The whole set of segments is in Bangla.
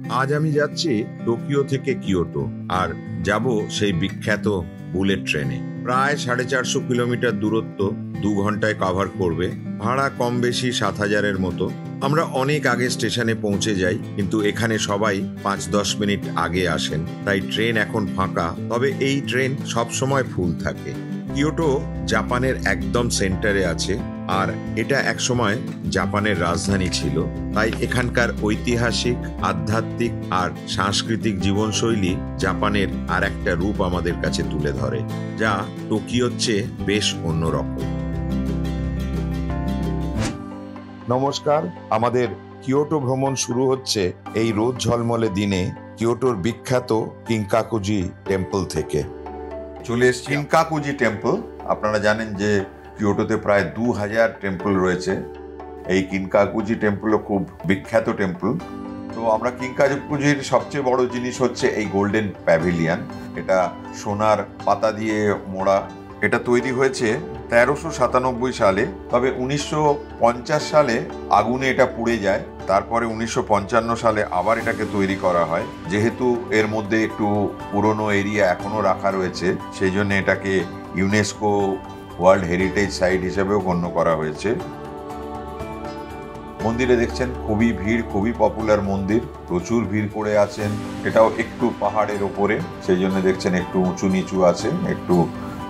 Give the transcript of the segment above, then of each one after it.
আজ আমি যাচ্ছি টোকিও থেকে কিয়োটো, আর যাব সেই বিখ্যাত বুলেট ট্রেনে। প্রায় 450 কিলোমিটার দূরত্ব 2 ঘন্টায় কভার করবে। ভাড়া কম বেশি 7,000-এর মতো। আমরা অনেক আগে স্টেশনে পৌঁছে যাই, কিন্তু এখানে সবাই 5-10 মিনিট আগে আসেন, তাই ট্রেন এখন ফাঁকা। তবে এই ট্রেন সবসময় ফুল থাকে। কিয়োটো জাপানের একদম সেন্টারে আছে, আর এটা একসময় জাপানের রাজধানী ছিল। তাই এখানকার ঐতিহাসিক, আধ্যাত্মিক আর সাংস্কৃতিক জীবনশৈলী জাপানের আর একটা রূপ আমাদের কাছে তুলে ধরে, যা টোকিওর চেয়ে বেশ অন্যরকম। নমস্কার, আমাদের কিয়োটো ভ্রমণ শুরু হচ্ছে এই রোদ ঝলমলে দিনে কিয়োটোর বিখ্যাত কিনকাকুজি টেম্পল থেকে। চলে এসছি কিনকাকুজি টেম্পল। আপনারা জানেন যে কিয়োটোতে প্রায় 2000 টেম্পল রয়েছে। এই কিনকাকুজি টেম্পলও খুব বিখ্যাত টেম্পল। তো আমরা কিনকাকুজির সবচেয়ে বড় জিনিস হচ্ছে এই গোল্ডেন প্যাভিলিয়ন। এটা সোনার পাতা দিয়ে মোড়া। এটা তৈরি হয়েছে 1397 সালে। তবে 1950 সালে আগুনে এটা পুড়ে যায়। তারপরে 1955 সালে আবার এটাকে তৈরি করা হয়। যেহেতু এর মধ্যে একটু পুরনো এরিয়া এখনো রাখা রয়েছে, সেই জন্য এটাকে ইউনেস্কো ওয়ার্ল্ড হেরিটেজ সাইট হিসেবেও গণ্য করা হয়েছে। মন্দিরে দেখছেন খুবই ভিড়, খুবই পপুলার মন্দির। প্রচুর ভিড় করে আছেন। এটাও একটু পাহাড়ের ওপরে, সেই জন্য দেখছেন একটু উঁচু নিচু আছে, একটু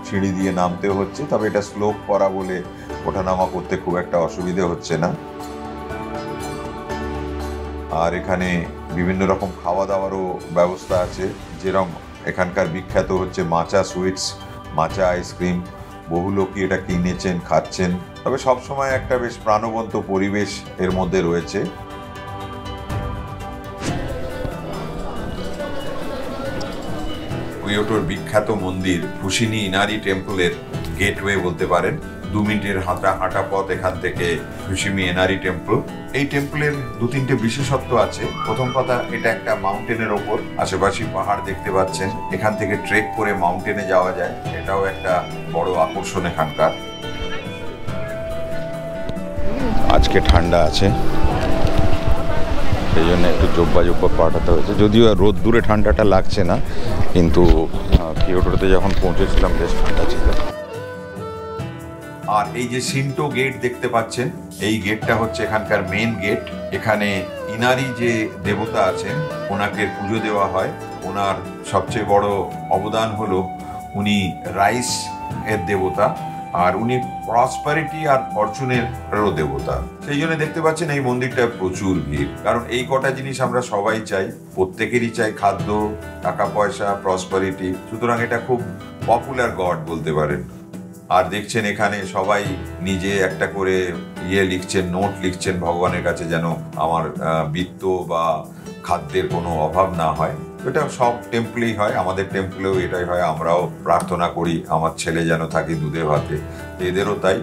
সিঁড়ি দিয়ে নামতে হচ্ছে। তবে এটা স্লোপ করা বলে ওঠানামা করতে খুব একটা অসুবিধে হচ্ছে না। আর এখানে বিভিন্ন রকম খাওয়া দাওয়ারও ব্যবস্থা আছে। যেরকম এখানকার বিখ্যাত হচ্ছে মাচা সুইটস, মাচা আইসক্রিম। বহু লোকই এটা কিনেছেন, খাচ্ছেন। তবে সবসময় একটা বেশ প্রাণবন্ত পরিবেশ এর মধ্যে রয়েছে। কিয়োটোর বিখ্যাত মন্দির ফুশিনি ইনারি টেম্পলের গেটওয়ে বলতে পারেন। 2 মিনিটের হাঁটা পথ এখান থেকে ফুশিমি ইনারি টেম্পল। এই টেম্পলের 2-3টে বিশেষত্ব আছে। প্রথম কথা, এটা একটা মাউন্টেনের ওপর, আশেপাশে পাহাড় দেখতে পাচ্ছেন। এখান থেকে ট্রেক করে মাউন্টেনে যাওয়া যায়, এটাও একটা বড় আকর্ষণ এখানকার। আজকে ঠান্ডা আছে, সেই জন্য একটু জব্বা পাঠাতে হয়েছে। যদিও রোদ দূরে ঠান্ডাটা লাগছে না, কিন্তু কিয়োটোতে যখন পৌঁছেছিলাম বেশ ঠান্ডা ছিল। আর এই যে শিন্টো গেট দেখতে পাচ্ছেন, এই গেটটা হচ্ছে এখানকার মেন গেট। এখানে ইনারি যে দেবতা আছেন, ওনাকে পুজো দেওয়া হয়। ওনার সবচেয়ে বড় অবদান হলো উনি রাইস এর দেবতা, আর উনি প্রসপারিটি আর ফরচুনেরও দেবতা। সেই জন্য দেখতে পাচ্ছেন এই মন্দিরটা প্রচুর ভিড়। কারণ এই কটা জিনিস আমরা সবাই চাই, প্রত্যেকেরই চাই, খাদ্য, টাকা পয়সা, প্রসপারিটি। সুতরাং এটা খুব পপুলার গড বলতে পারেন। আর দেখছেন এখানে সবাই নিজে একটা করে লিখছেন, নোট লিখছেন ভগবানের কাছে, যেন আমার বিত্ত বা খাদ্যের কোনো অভাব না হয়। এটা সব টেম্পলেই হয়, আমাদের টেম্পলেও এটাই হয়। আমরাও প্রার্থনা করি আমার ছেলে যেন থাকে দুধে ভাতে, এদেরও তাই।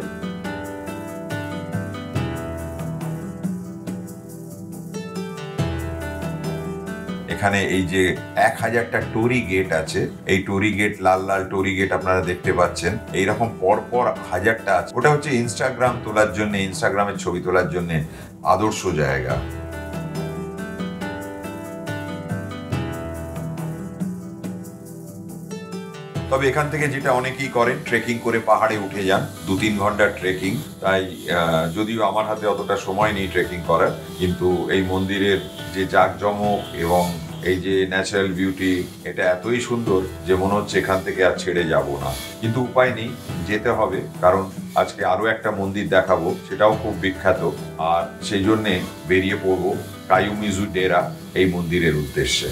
এখানে এই যে 1000টা টোরি গেট আছে, এই টোরি গেট, লাল লাল টোরি গেট আপনারা দেখতে পাচ্ছেন, এইরকম পরপর 1000টা আছে। ওটা হচ্ছে ইনস্টাগ্রাম তোলার জন্য, ইনস্টাগ্রামের ছবি তোলার জন্য আদর্শ জায়গা। তবে এখান থেকে যেটা অনেকেই করেন, ট্রেকিং করে পাহাড়ে উঠে যান। 2-3 ঘন্টার ট্রেকিং। তাই যদিও আমার হাতে অতটা সময় নেই ট্রেকিং করার, কিন্তু এই মন্দিরের যে জাঁকজমক এবং এই যে ন্যাচারাল বিউটি, এটা এতই সুন্দর যে মনে হচ্ছে এখান থেকে আর ছেড়ে যাব না। কিন্তু উপায় নেই, যেতে হবে। কারণ আজকে আরো একটা মন্দির দেখাবো, সেটাও খুব বিখ্যাত। আর সেই জন্যে বেরিয়ে পড়বো কায়ুমিজু ডেরা এই মন্দিরের উদ্দেশ্যে।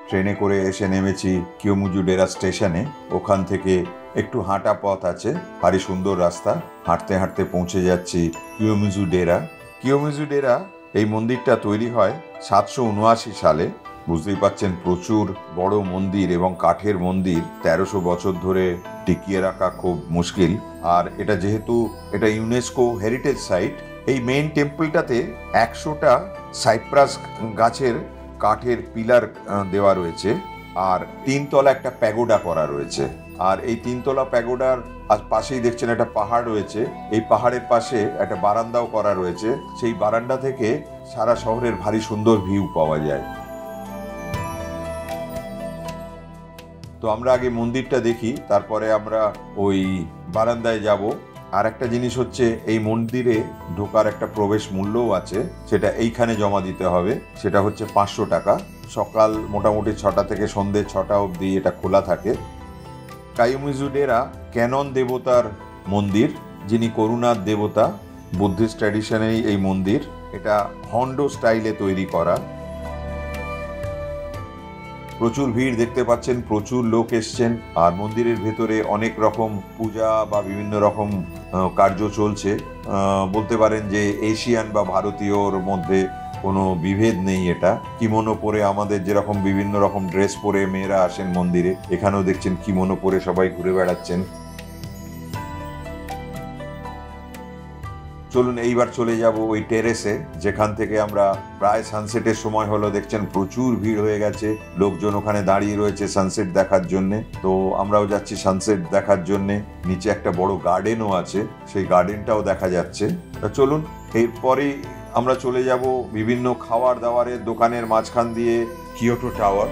ট্রেনে করে এসে নেমেছি কিয়োমিজু ডেরা স্টেশনে। ওখান থেকে একটু হাঁটা পথ আছে, ভারী সুন্দর রাস্তা। হাঁটতে হাঁটতে পৌঁছে যাচ্ছি কিয়োমিজু ডেরা। কিয়োমিজু ডেরা, এই মন্দিরটা তৈরি হয় 779 সালে। বুঝতেই পাচ্ছেন প্রচুর বড় মন্দির এবং কাঠের মন্দির 1300 বছর ধরে টিকিয়ে রাখা খুব মুশকিল। আর এটা যেহেতু এটা ইউনেস্কো হেরিটেজ সাইট, এই মেইন টেম্পলটাতে 100টা সাইপ্রাস গাছের কাঠের পিলার দেওয়া রয়েছে, আর 3 তলা একটা প্যাগোডা করা রয়েছে। আর এই 3 তলা প্যাগোডার পাশেই দেখছেন একটা পাহাড় রয়েছে। এই পাহাড়ের পাশে একটা বারান্দাও করা রয়েছে। সেই বারান্দা থেকে সারা শহরের ভারী সুন্দর ভিউ পাওয়া যায়। তো আমরা আগে মন্দিরটা দেখি, তারপরে আমরা ওই বারান্দায় যাব। আর একটা জিনিস হচ্ছে, এই মন্দিরে ঢোকার একটা প্রবেশ মূল্যও আছে, সেটা এইখানে জমা দিতে হবে। সেটা হচ্ছে 500 টাকা। সকাল মোটামুটি 6টা থেকে সন্ধ্যে 6টা অবধি এটা খোলা থাকে। কাইমুজুডেরা ক্যানন দেবতার মন্দির, যিনি করুণার দেবতা। বুদ্ধিস্ট ট্র্যাডিশনেই এই মন্দির। এটা হন্ডো স্টাইলে তৈরি করা। প্রচুর ভিড় দেখতে পাচ্ছেন, প্রচুর লোক এসছেন। আর মন্দিরের ভেতরে অনেক রকম পূজা বা বিভিন্ন রকম কার্য চলছে। বলতে পারেন যে এশিয়ান বা ভারতীয়র মধ্যে কোনো বিভেদ নেই। এটা কিমোনো পরে, আমাদের যেরকম বিভিন্ন রকম ড্রেস পরে মেয়েরা আসেন মন্দিরে, এখানেও দেখছেন কিমোনো পরে সবাই ঘুরে বেড়াচ্ছেন। চলুন এইবার চলে যাব ওই টেরেসে, যেখান থেকে আমরা প্রায় সানসেটের সময় হলো, দেখছেন প্রচুর ভিড় হয়ে গেছে। লোকজন ওখানে দাঁড়িয়ে রয়েছে সানসেট দেখার জন্যে। তো আমরাও যাচ্ছি সানসেট দেখার জন্যে। নিচে একটা বড় গার্ডেনও আছে, সেই গার্ডেনটাও দেখা যাচ্ছে। তা চলুন এরপরেই আমরা চলে যাব বিভিন্ন খাবার দাবারের দোকানের মাঝখান দিয়ে কিয়োটো টাওয়ার।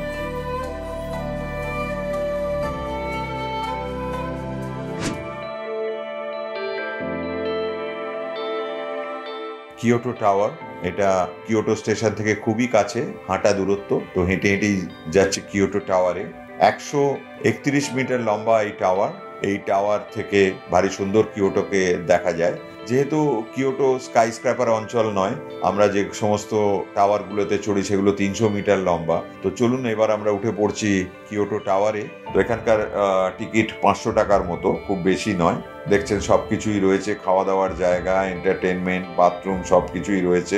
কিয়োটো টাওয়ার, এটা কিয়োটো স্টেশন থেকে খুবই কাছে, হাঁটা দূরত্ব। তো হেঁটে হেঁটেই যাচ্ছে কিয়োটো টাওয়ারে। 131 মিটার লম্বা এই টাওয়ার। এই টাওয়ার থেকে ভারী সুন্দর কিয়োটোকে দেখা যায়। যেহেতু কিয়োটো স্কাই স্ক্র্যাপার অঞ্চল নয়, আমরা যে সমস্ত টাওয়ারগুলোতে চড়ি সেগুলো 300 মিটার লম্বা। তো চলুন এবার আমরা উঠে পড়ছি কিয়োটো টাওয়ারে। তো এখানকার টিকিট 500 টাকার মতো, খুব বেশি নয়। দেখছেন সব কিছুই রয়েছে, খাওয়া দাওয়ার জায়গা, এন্টারটেনমেন্ট, বাথরুম সব কিছুই রয়েছে।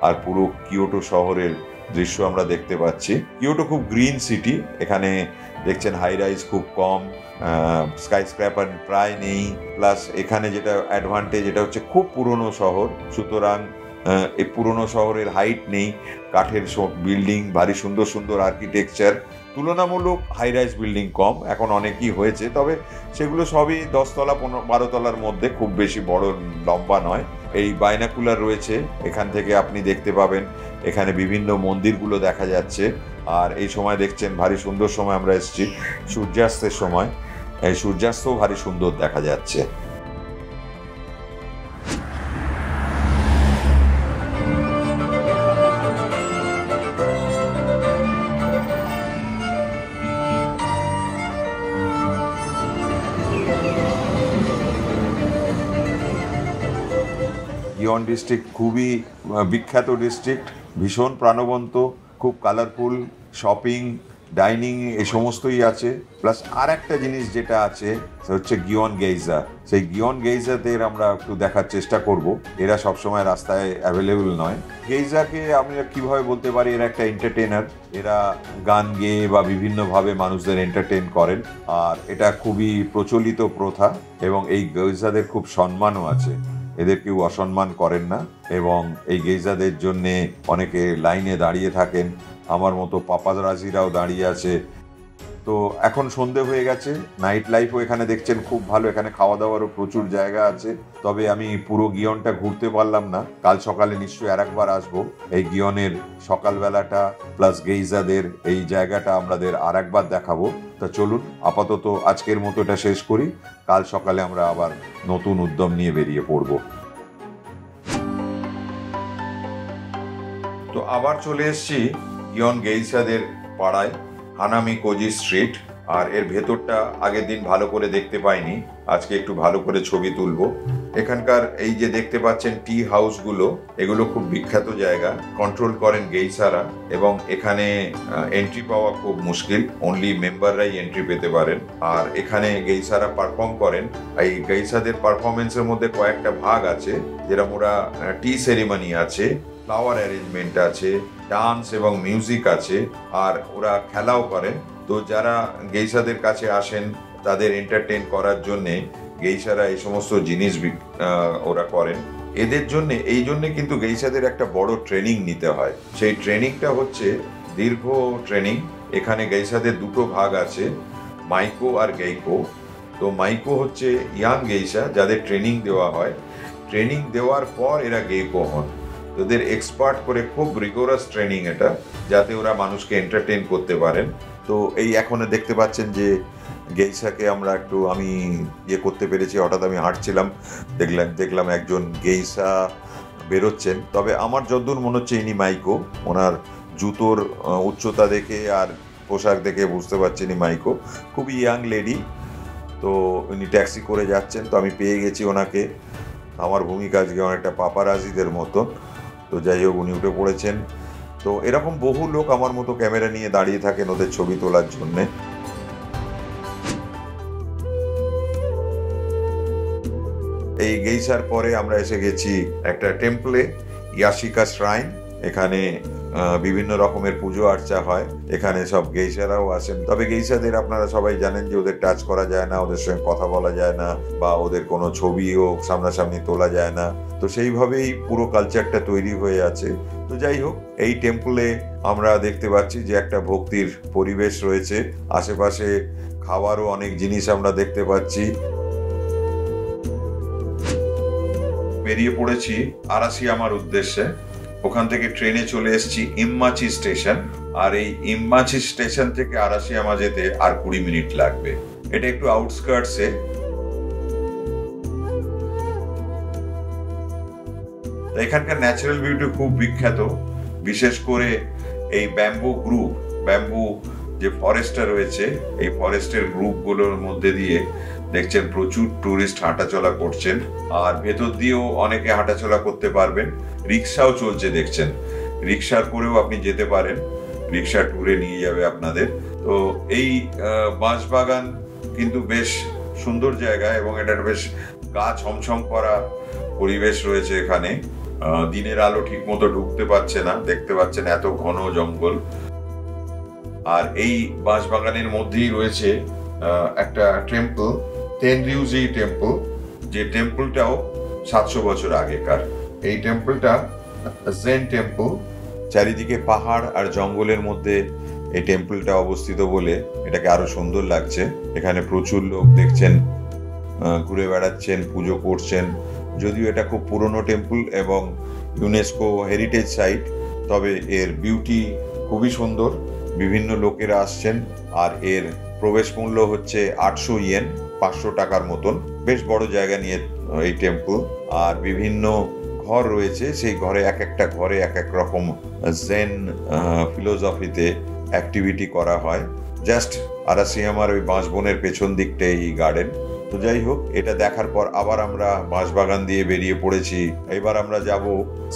আর পুরো কিয়োটো শহরের দৃশ্য আমরা দেখতে পাচ্ছি। কিয়োটো খুব গ্রিন সিটি। এখানে দেখছেন হাই রাইজ খুব কম, স্কাই স্ক্র্যাপার প্রায় নেই। প্লাস এখানে যেটা অ্যাডভান্টেজ, এটা হচ্ছে খুব পুরনো শহর, সুতরাং এই পুরনো শহরের হাইট নেই। কাঠের বিল্ডিং, ভারী সুন্দর সুন্দর আর্কিটেকচার, তুলনামূলক হাই রাইজ বিল্ডিং কম। এখন অনেকই হয়েছে, তবে সেগুলো সবই 10 তলা 12 তলার মধ্যে, খুব বেশি বড় লম্বা নয়। এই বাইনাকুলার রয়েছে, এখান থেকে আপনি দেখতে পাবেন এখানে বিভিন্ন মন্দিরগুলো দেখা যাচ্ছে। আর এই সময় দেখছেন ভারী সুন্দর সময় আমরা এসেছি, সূর্যাস্তের সময়। এই সূর্যাস্তও ভারী সুন্দর দেখা যাচ্ছে। ইয়ন ডিস্ট্রিক্ট খুবই বিখ্যাত ডিস্ট্রিক্ট, ভীষণ প্রাণবন্ত, খুব কালারফুল। শপিং, ডাইনিং এই সমস্তই আছে। প্লাস আর একটা জিনিস যেটা আছে সে হচ্ছে গিয়ন গেইজা। সেই গিয়ন গেইজাদের আমরা একটু দেখার চেষ্টা করব। এরা সবসময় রাস্তায় অ্যাভেলেবল নয়। গেইজাকে আমরা কিভাবে বলতে পারি, এরা একটা এন্টারটেনার। এরা গান গেয়ে বা বিভিন্নভাবে মানুষদের এন্টারটেন করেন। আর এটা খুবই প্রচলিত প্রথা, এবং এই গেইজাদের খুব সম্মানও আছে। এদের কেউ অসম্মান করেন না, এবং এই গেইজাদের জন্যে অনেকে লাইনে দাঁড়িয়ে থাকেন। আমার মতো পাপারাজিরাও দাঁড়িয়ে আছে। তো এখন সন্ধে হয়ে গেছে, নাইট লাইফও এখানে দেখছেন খুব ভালো। এখানে খাওয়া দাওয়ারও প্রচুর জায়গা আছে। তবে আমি পুরো গিয়নটা ঘুরতে পারলাম না। কাল সকালে নিশ্চয়ই আরেকবার আসবো। এই গিয়নের সকালবেলাটা প্লাস গেইজাদের এই জায়গাটা আমাদের আরেকবার দেখাবো। তা চলুন আপাতত আজকের মতো এটা শেষ করি। কাল সকালে আমরা আবার নতুন উদ্যম নিয়ে বেরিয়ে পড়ব। তো আবার চলে এসেছি গিয়ন গেইজাদের পাড়ায়, হানামি কোজি স্ট্রিট। আর এর ভেতরটা আগের দিন ভালো করে দেখতে পাইনি, আজকে একটু ভালো করে ছবি তুলবো। এখানকার এই যে দেখতে পাচ্ছেন টি হাউসগুলো, এগুলো খুব বিখ্যাত জায়গা, কন্ট্রোল করেন গেইসারা। এবং এখানে এন্ট্রি পাওয়া খুব মুশকিল, অনলি মেম্বাররাই এন্ট্রি পেতে পারেন। আর এখানে গেইসারা পারফর্ম করেন। এই গেইসাদের পারফরমেন্সের মধ্যে কয়েকটা ভাগ আছে, যেরকম ওরা টি সেরিমনি আছে, ফ্লাওয়ার অ্যারেঞ্জমেন্ট আছে, ডান্স এবং মিউজিক আছে, আর ওরা খেলাও করেন। তো যারা গেইসাদের কাছে আসেন তাদের এন্টারটেন করার জন্যে গেইসারা এই সমস্ত জিনিস ওরা করেন। এদের জন্যে এই জন্যে কিন্তু গেইসাদের একটা বড় ট্রেনিং নিতে হয়। সেই ট্রেনিংটা হচ্ছে দীর্ঘ ট্রেনিং। এখানে গেইসাদের দুটো ভাগ আছে। মাইকো আর গেইকো। তো মাইকো হচ্ছে ইয়াং গেইসা যাদের ট্রেনিং দেওয়া হয়, ট্রেনিং দেওয়ার পর এরা গেইকো হন। ওদের এক্সপার্ট করে খুব রিগোরাস ট্রেনিং এটা, যাতে ওরা মানুষকে এন্টারটেইন করতে পারেন। তো এই এখন দেখতে পাচ্ছেন যে গেইসাকে আমরা একটু আমি করতে পেরেছি। হঠাৎ আমি হাঁটছিলাম, দেখলাম একজন গেইসা বেরোচ্ছেন। তবে আমার যতদূর মনে হচ্ছে ইনি মাইকো। ওনার জুতোর উচ্চতা দেখে আর পোশাক দেখে বুঝতে পারছি ইনি মাইকো। খুবই ইয়াং লেডি। তো উনি ট্যাক্সি করে যাচ্ছেন, তো আমি পেয়ে গেছি ওনাকে। আমার ভূমিকা আজকে অনেকটা পাপারাজিদের মতো। তো যাই হোক, উনি উঠে পড়েছেন। তো এরকম বহু লোক আমার মতো ক্যামেরা নিয়ে দাঁড়িয়ে থাকেন ওদের ছবি তোলার জন্যে। এই গেইসার পরে আমরা এসে গেছি একটা টেম্পলে, ইয়াশিকা শ্রাইন। এখানে বিভিন্ন রকমের পুজো আর্চা হয়। এখানে সব গেইসারাও আসেন। তবে গেইসাদের আপনারা সবাই জানেন যে ওদের টাচ করা যায় না, ওদের সঙ্গে কথা বলা যায় না, বা ওদের কোনো ছবিও সামনাসামনি তোলা যায় না। তো সেইভাবেই পুরো কালচারটা তৈরি হয়ে আছে। তো যাই হোক, এই টেম্পলে আমরা দেখতে পাচ্ছি যে একটা ভক্তির পরিবেশ রয়েছে। আশেপাশে খাবারও অনেক জিনিস আমরা দেখতে পাচ্ছি। বেরিয়ে পড়েছি আরাসিয়ামার উদ্দেশ্যে। ওখান থেকে ট্রেনে চলে এসেছি ইম্মাচি স্টেশন। আর এই ইম্মাচি স্টেশন থেকে আরাসিয়ামা যেতে আর 20 মিনিট লাগবে। এটা একটু আউটস্কার্টসে। এখানকার ন্যাচারাল বিউটি খুব বিখ্যাত, বিশেষ করে এই ব্যাম্বু যে ফরেস্টটা রয়েছে, এই ফরেস্টের গ্রুপগুলোর মধ্যে দিয়ে দেখছেন প্রচুর টুরিস্ট হাঁটাচলা করছেন। আর ভেতর দিয়েও অনেকে হাঁটাচলা করতে পারবেন। রিক্সাও চলছে দেখছেন, রিক্সার করেও আপনি যেতে পারেন, রিক্সা ট্যুরে নিয়ে যাবে আপনাদের। তো এই বাঁশবাগান কিন্তু বেশ সুন্দর জায়গা, এবং এটা বেশ গা ছমছম করা পরিবেশ রয়েছে এখানে। দিনের আলো ঠিক মতো ঢুকতে পারছে না, দেখতে পাচ্ছেন এত ঘন জঙ্গল। আর এই বাঁশবাগানের মধ্যেই রয়েছে একটা টেম্পল, তেনরিউজি টেম্পল, যে টেম্পলটাও 700 বছর আগেকার। এই টেম্পলটা জেন টেম্পল। চারিদিকে পাহাড় আর জঙ্গলের মধ্যে এই টেম্পলটা অবস্থিত বলে এটাকে আরো সুন্দর লাগছে। এখানে প্রচুর লোক দেখছেন ঘুরে বেড়াচ্ছেন, পুজো করছেন। যদিও এটা খুব পুরনো টেম্পল এবং ইউনেস্কো হেরিটেজ সাইট, তবে এর বিউটি খুবই সুন্দর। বিভিন্ন লোকেরা আসছেন। আর এর প্রবেশ মূল্য হচ্ছে 800 ইয়েন, 500 টাকার মতন। বেশ বড় জায়গা নিয়ে এই টেম্পল। আর বিভিন্ন ঘর রয়েছে, সেই ঘরে এক একটা ঘরে এক এক রকম জেন ফিলোসফিতে অ্যাক্টিভিটি করা হয়। জাস্ট আরাসিয়ামার ওই বাঁশবনের পেছন দিকটা এই গার্ডেন। তো যাই হোক, এটা দেখার পর আবার আমরা বাঁশবাগান দিয়ে বেরিয়ে পড়েছি। এবার আমরা যাব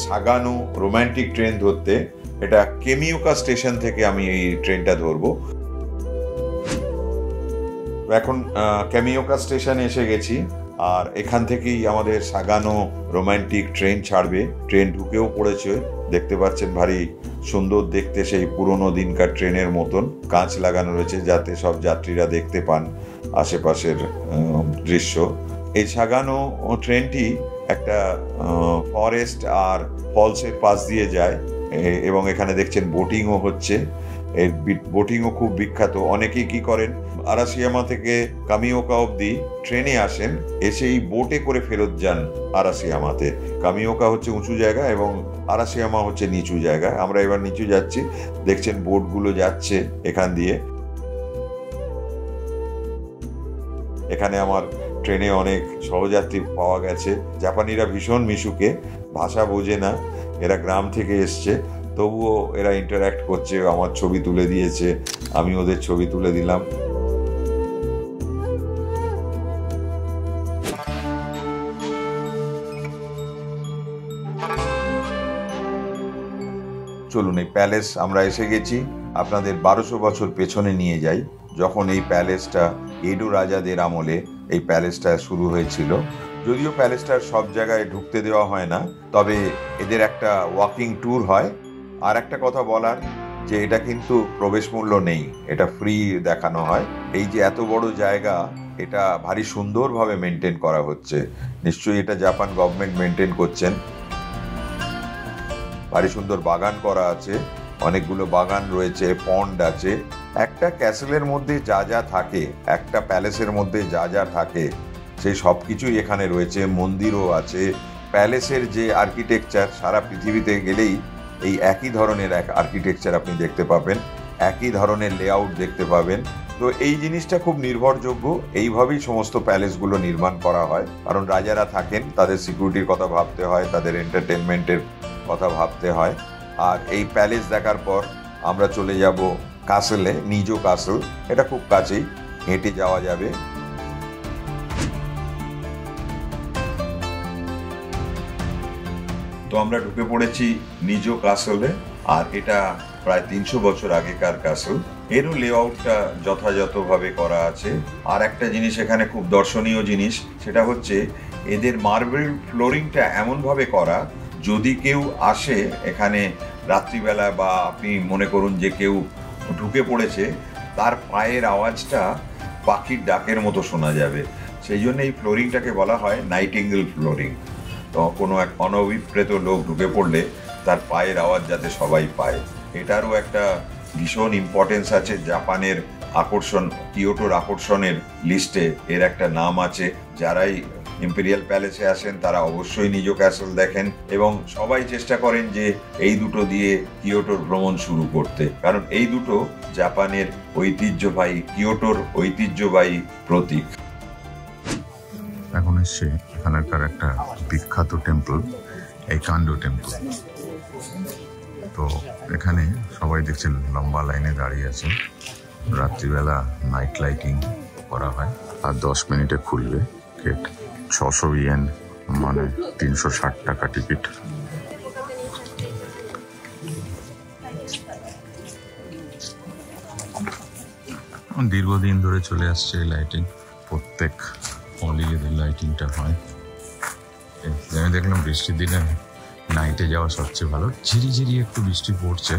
সাগানো রোমান্টিক ট্রেন ধরতে। এটা কেমিওকা স্টেশন থেকে আমি এই ট্রেনটা ধরবো। এখন কেমিওকা স্টেশনে এসে গেছি। আর এখান থেকেই আমাদের সাগানো রোমান্টিক ট্রেন ছাড়বে। ট্রেন ঢুকেও পড়েছে, দেখতে পাচ্ছেন ভারী সুন্দর দেখতে, সেই পুরনো দিনকার ট্রেনের মতন কাঁচ লাগানো রয়েছে যাতে সব যাত্রীরা দেখতে পান আশেপাশের দৃশ্য। এই সাগানো ট্রেনটি একটা ফরেস্ট আর ফলসের পাশ দিয়ে যায়, এবং এখানে দেখছেন বোটিংও হচ্ছে। এই বোটিংও খুব বিখ্যাত। অনেকেই কি করেন, আরাসিয়ামা থেকে কামিওকা অবধি ট্রেনে আসেন, এসে এই বোটে করে ফেরত যান আরাসিয়ামাতে। কামিওকা হচ্ছে উঁচু জায়গা এবং আরাসিয়ামা হচ্ছে নিচু জায়গা। আমরা এবার নিচু যাচ্ছি, দেখছেন বোটগুলো যাচ্ছে এখান দিয়ে। এখানে আমার ট্রেনে অনেক সহযাত্রী পাওয়া গেছে। জাপানিরা ভীষণ মিশুকে, ভাষা বোঝে না, এরা গ্রাম থেকে এসছে, তবুও এরা ইন্টারঅ্যাক্ট করছে, আমার ছবি তুলে দিয়েছে, আমি ওদের ছবি তুলে দিলাম। চলুন, এই প্যালেস আমরা এসে গেছি। আপনাদের 1200 বছর পেছনে নিয়ে যাই, যখন এই প্যালেসটা এডো রাজাদের আমলে এই প্যালেসটা শুরু হয়েছিল। যদিও প্যালেসটার সব জায়গায় ঢুকতে দেওয়া হয় না, তবে এদের একটা ওয়াকিং ট্যুর হয়। আর একটা কথা বলার, যে এটা কিন্তু প্রবেশ মূল্য নেই, এটা ফ্রি দেখানো হয়। এই যে এত বড় জায়গা, এটা ভারী সুন্দরভাবে মেনটেন করা হচ্ছে। নিশ্চয়ই এটা জাপান গভর্নমেন্ট মেনটেন করছেন। ভারী সুন্দর বাগান করা আছে, অনেকগুলো বাগান রয়েছে, পন্ড আছে, একটা ক্যাসেলের মধ্যে যা যা থাকে, একটা প্যালেসের মধ্যে যা যা থাকে, সেই সব কিছুই এখানে রয়েছে। মন্দিরও আছে। প্যালেসের যে আর্কিটেকচার, সারা পৃথিবীতে গেলেই এই একই ধরনের এক আর্কিটেকচার আপনি দেখতে পাবেন, একই ধরনের লেআউট দেখতে পাবেন। তো এই জিনিসটা খুব নির্ভরযোগ্য। এইভাবেই সমস্ত প্যালেসগুলো নির্মাণ করা হয়, কারণ রাজারা থাকেন, তাদের সিকিউরিটির কথা ভাবতে হয়, তাদের এন্টারটেনমেন্টের কথা ভাবতে হয়। আর এই প্যালেস দেখার পর আমরা চলে যাব কাসেলে, নিজো কাসেল। এটা খুব কাছেই, হেঁটে যাওয়া যাবে। তো আমরা ঢুকে পড়েছি নিজো কাসেলে, আর এটা প্রায় 300 বছর আগেকার কাসেল। এরও লেআউটটা যথাযথভাবে করা আছে। আর একটা জিনিস এখানে খুব দর্শনীয় জিনিস, সেটা হচ্ছে এদের মার্বেল ফ্লোরিংটা এমনভাবে করা, যদি কেউ আসে এখানে রাত্রিবেলা বা আপনি মনে করুন যে কেউ ঢুকে পড়েছে, তার পায়ের আওয়াজটা পাখির ডাকের মতো শোনা যাবে। সেই জন্য এই ফ্লোরিংটাকে বলা হয় নাইটিঙ্গেল ফ্লোরিং। তো কোনো এক অনভিপ্রেত লোক ঢুকে পড়লে তার পায়ের আওয়াজ যাতে সবাই পায়, এটারও একটা ভীষণ ইম্পর্টেন্স আছে। জাপানের আকর্ষণ, কিয়োটোর আকর্ষণের লিস্টে এর একটা নাম আছে। যারাই ইম্পেরিয়াল প্যালেসে আসেন তারা অবশ্যই নিজো ক্যাসেল দেখেন, এবং সবাই চেষ্টা করেন যে এই দুটো দিয়ে কিয়োটোর ভ্রমণ শুরু করতে, কারণ এই দুটো জাপানের ঐতিহ্যবাহী, কিয়োটোর ঐতিহ্যবাহী প্রতীক। এখন এসছে এখানকার একটা বিখ্যাত টেম্পল, এই কান্ডো টেম্পল। তো এখানে সবাই দেখছেন লম্বা লাইনে দাঁড়িয়ে আছে। রাত্রিবেলা নাইট লাইটিং করা হয়, আর 10 মিনিটে খুলবে গেট। 600 ইয়েন, মানে 360 টাকা টিকিট। দীর্ঘদিন ধরে চলে আসছে এই লাইটিং, প্রত্যেক হলিডের লাইটিংটা হয়। আমি দেখলাম বৃষ্টির দিনে নাইটে যাওয়া সবচেয়ে ভালো। ঝিরিঝিরি একটু বৃষ্টি পড়ছে।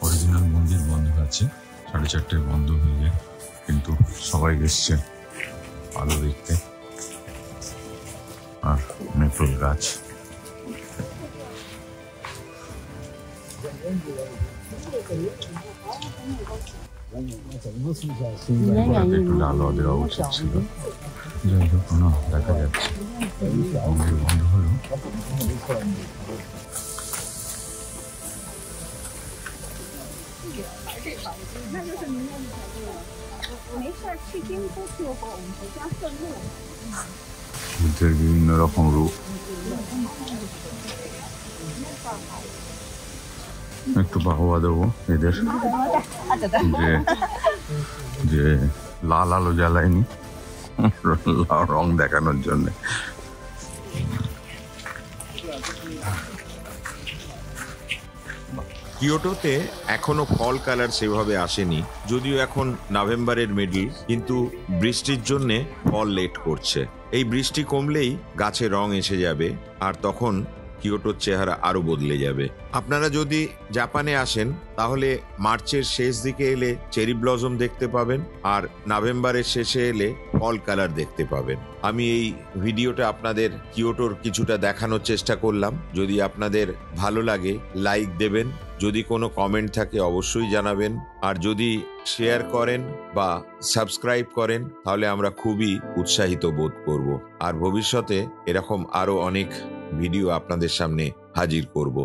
অরিজিনাল মন্দির বন্ধ আছে, 4:30 বন্ধ হয়ে যায়, কিন্তু সবাই এসছে আলো দেখতে। আর মেপল গাছ, একটু আলো দেওয়া উচিত ছিল। যাই হোক, না দেখা যাচ্ছে মন্দির বন্ধ হলো। বুদ্ধের বিভিন্ন রকম রূপ, একটু বাহবা দেবো এদের যে লাল আলো জ্বালায়নি, রং দেখানোর জন্য। কিয়োটোতে এখনো ফল কালার সেভাবে আসেনি, যদিও এখন নভেম্বরের মিডল, কিন্তু বৃষ্টির জন্যে ফল লেট করছে। এই বৃষ্টি কমলেই গাছে রং এসে যাবে, আর তখন কিয়োটোর চেহারা আরো বদলে যাবে। আপনারা যদি জাপানে আসেন তাহলে মার্চের শেষ দিকে এলে চেরি ব্লসম দেখতে পাবেন, আর নভেম্বরের শেষে এলে ফল কালার দেখতে পাবেন। আমি এই ভিডিওটা আপনাদের কিয়োটোর কিছুটা দেখানোর চেষ্টা করলাম। যদি আপনাদের ভালো লাগে লাইক দেবেন, যদি কোনো কমেন্ট থাকে অবশ্যই জানাবেন, আর যদি শেয়ার করেন বা সাবস্ক্রাইব করেন তাহলে আমরা খুবই উৎসাহিত বোধ করব। আর ভবিষ্যতে এরকম আরো অনেক ভিডিও আপনাদের সামনে হাজির করব।